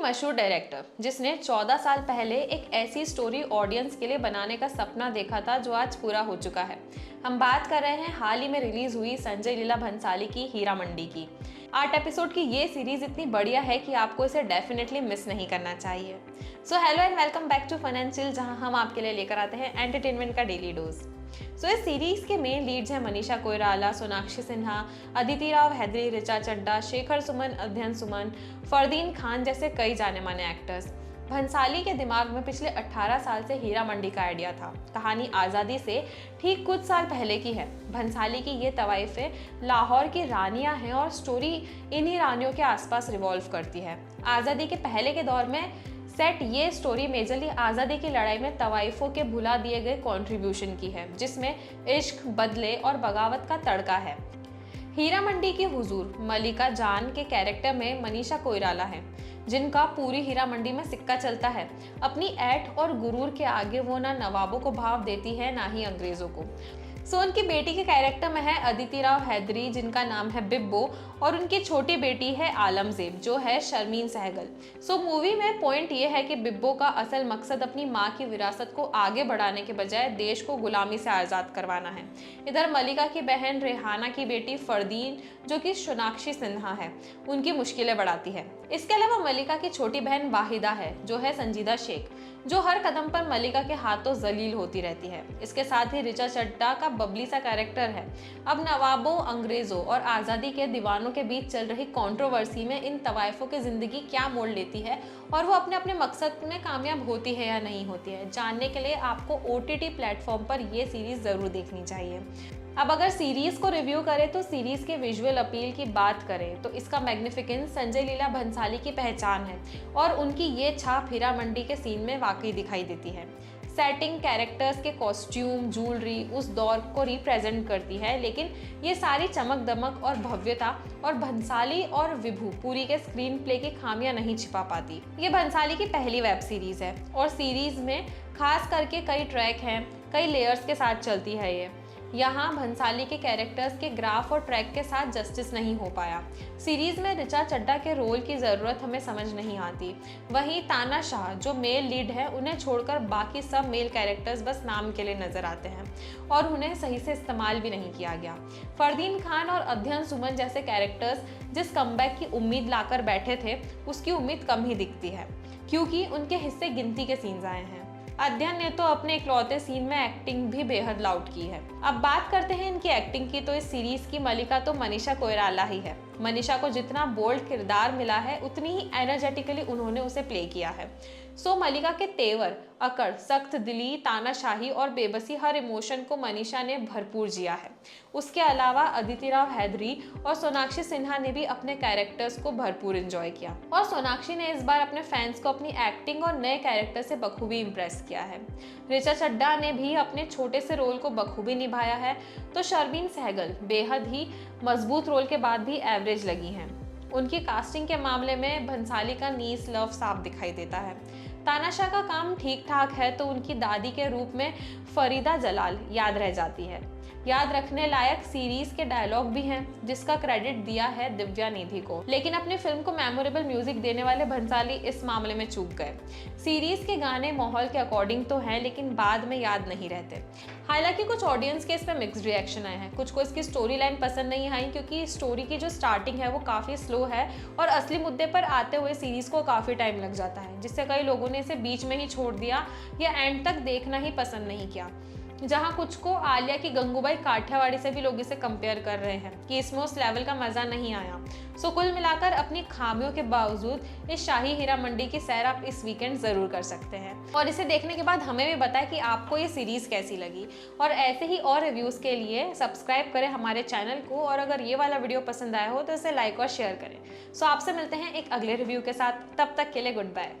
मशहूर डायरेक्टर जिसने 14 साल पहले एक ऐसी स्टोरी ऑडियंस के लिए बनाने का सपना देखा था जो आज पूरा हो चुका है। हम बात कर रहे हैं हाल ही में रिलीज हुई संजय लीला भंसाली की हीरा मंडी की। 8 एपिसोड की ये सीरीज इतनी बढ़िया है कि आपको इसे डेफिनेटली मिस नहीं करना चाहिए। So hello and welcome back to fun and chill, जहां हम आपके लिए लेकर आते हैं एंटरटेनमेंट का डेली डोज। इस सीरीज के मेन लीड्स हैं मनीषा कोइराला, सोनाक्षी सिन्हा, अदिति राव हैदरी, ऋचा चड्ढा, शेखर सुमन, अध्ययन सुमन, फरदीन खान जैसे कई जाने माने एक्टर्स। भंसाली के दिमाग में पिछले 18 साल से हीरा मंडी का आइडिया था। कहानी आज़ादी से ठीक कुछ साल पहले की है। भंसाली की ये तवाइफें लाहौर की रानियां हैं और स्टोरी इन्हीं रानियों के आसपास रिवॉल्व करती है। आज़ादी के पहले के दौर में सेट ये स्टोरी मेजरली आज़ादी की लड़ाई में तवाइफों के भुला दिए गए कंट्रीब्यूशन की है, जिसमें इश्क, बदले और बगावत का तड़का है। हीरा मंडी की हुजूर मलिका जान के कैरेक्टर में मनीषा कोइराला है, जिनका पूरी हीरा मंडी में सिक्का चलता है। अपनी ऐठ और गुरूर के आगे वो ना नवाबों को भाव देती है ना ही अंग्रेजों को। उनकी बेटी के कैरेक्टर में है अदिति राव हैदरी, जिनका नाम है बिब्बो, और उनकी छोटी बेटी है आलमजेब, जो है शर्मीन सहगल। मूवी में पॉइंट ये है कि बिब्बो का असल मकसद अपनी माँ की विरासत को आगे बढ़ाने के बजाय देश को गुलामी से आज़ाद करवाना है। इधर मलिका की बहन रेहाना की बेटी फरदीन, जो कि सोनाक्षी सिन्हा है, उनकी मुश्किलें बढ़ाती है। इसके अलावा मलिका की छोटी बहन वाहिदा है, जो है संजीदा शेख, जो हर कदम पर मलिका के हाथों जलील होती रहती है। इसके साथ ही ऋचा चड्ढा का बबली सा कैरेक्टर है। अब नवाबों, अंग्रेजों और आज़ादी के दीवानों के बीच चल रही कंट्रोवर्सी में इन तवाइफों की जिंदगी क्या मोड़ लेती है और वो अपने अपने मकसद में कामयाब होती है या नहीं होती है, जानने के लिए आपको OTT प्लेटफॉर्म पर ये सीरीज जरूर देखनी चाहिए। अब अगर सीरीज को रिव्यू करें तो सीरीज के विजुअल अपील की बात करें तो इसका मैग्निफिकेंस संजय लीला भंसाली की पहचान है और उनकी ये छाप हीरा मंडी के सीन में वाकई दिखाई देती है। सेटिंग, कैरेक्टर्स के कॉस्ट्यूम, ज्वेलरी उस दौर को रिप्रेजेंट करती है, लेकिन ये सारी चमक दमक और भव्यता और भंसाली और विभू पूरी के स्क्रीन प्ले की खामियां नहीं छिपा पाती। ये भंसाली की पहली वेब सीरीज है और सीरीज में खास करके कई ट्रैक हैं, कई लेयर्स के साथ चलती है। ये यहाँ भंसाली के कैरेक्टर्स के ग्राफ और ट्रैक के साथ जस्टिस नहीं हो पाया। सीरीज में ऋचा चड्ढा के रोल की ज़रूरत हमें समझ नहीं आती। वहीं ताना शाह, जो मेल लीड है, उन्हें छोड़कर बाकी सब मेल कैरेक्टर्स बस नाम के लिए नजर आते हैं और उन्हें सही से इस्तेमाल भी नहीं किया गया। फरदीन खान और अध्ययन सुमन जैसे कैरेक्टर्स जिस कमबैक की उम्मीद लाकर बैठे थे, उसकी उम्मीद कम ही दिखती है, क्योंकि उनके हिस्से गिनती के सीन्स आए हैं। अध्ययन ने तो अपने इकलौते सीन में एक्टिंग भी बेहद लाउड की है। अब बात करते हैं इनकी एक्टिंग की, तो इस सीरीज की मलिका तो मनीषा कोइराला ही है। मनीषा को जितना बोल्ड किरदार मिला है, उतनी ही एनर्जेटिकली उन्होंने उसे प्ले किया है। मलिका के तेवर, अकड़, सख्त दिली, तानाशाही और बेबसी, हर इमोशन को मनीषा ने भरपूर जिया है। उसके अलावा अदिति राव हैदरी और सोनाक्षी सिन्हा ने भी अपने कैरेक्टर्स को भरपूर एंजॉय किया और सोनाक्षी ने इस बार अपने फैंस को अपनी एक्टिंग और नए कैरेक्टर से बखूबी इम्प्रेस किया है। ऋचा चड्ढा ने भी अपने छोटे से रोल को बखूबी निभाया है, तो शर्मीन सहगल बेहद ही मजबूत रोल के बाद भी एवरेज लगी हैं। उनकी कास्टिंग के मामले में भंसाली का नीस लव साफ दिखाई देता है। तानाशाह का काम ठीक ठाक है, तो उनकी दादी के रूप में फरीदा जलाल याद रह जाती है। याद रखने लायक सीरीज के डायलॉग भी हैं, जिसका क्रेडिट दिया है दिव्या निधि को, लेकिन अपनी फिल्म को मेमोरेबल म्यूजिक देने वाले भंसाली इस मामले में चूक गए। सीरीज के गाने माहौल के अकॉर्डिंग तो हैं, लेकिन बाद में याद नहीं रहते। हालांकि कुछ ऑडियंस के इस पे मिक्स्ड रिएक्शन आए हैं। कुछ को इसकी स्टोरी लाइन पसंद नहीं आई, क्योंकि स्टोरी की जो स्टार्टिंग है वो काफ़ी स्लो है और असली मुद्दे पर आते हुए सीरीज को काफ़ी टाइम लग जाता है, जिससे कई लोगों ने इसे बीच में ही छोड़ दिया या एंड तक देखना ही पसंद नहीं किया। जहां कुछ को आलिया की गंगूबाई काठियावाड़ी से भी लोग इसे कंपेयर कर रहे हैं कि इसमें उस लेवल का मजा नहीं आया। कुल मिलाकर अपनी खामियों के बावजूद इस शाही हीरा मंडी की सैर आप इस वीकेंड जरूर कर सकते हैं और इसे देखने के बाद हमें भी बताएं कि आपको ये सीरीज कैसी लगी। और ऐसे ही और रिव्यूज के लिए सब्सक्राइब करें हमारे चैनल को, और अगर ये वाला वीडियो पसंद आया हो तो इसे लाइक और शेयर करें। आपसे मिलते हैं एक अगले रिव्यू के साथ, तब तक के लिए गुड बाय।